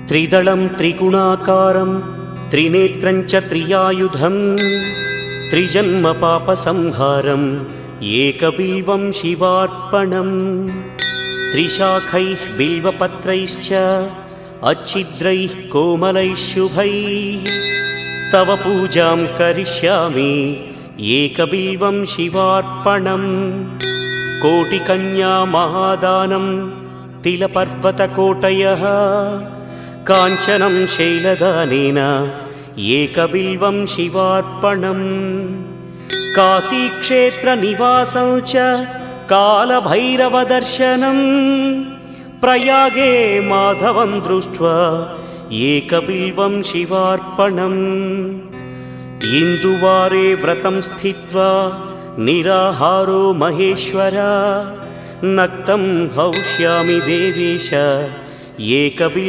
त्रिदलं त्रिगुणाकारं त्रिनेत्रं च त्रियायुधं त्रिजन्म पापसंहारम् एकबिल्वं शिवार्पणम् त्रिशाखैः बिल्वपत्रैश्च अच्छिद्रैः कोमलैः शुभैः तव पूजां करिष्यामि एकबिल्वं शिवार्पणम् कोटिकन्या महादानं तिलपर्वतकोटयः काञ्चनं शैलदानेन एकबिल्वं शिवार्पणम् काशीक्षेत्रनिवासं च कालभैरवदर्शनं प्रयागे माधवं दृष्ट्वा एकबिल्वं शिवार्पणम् इन्दुवारे व्रतं स्थित्वा निराहारो महेश्वर नक्तं हौष्यामि देवेश एकबिल्वं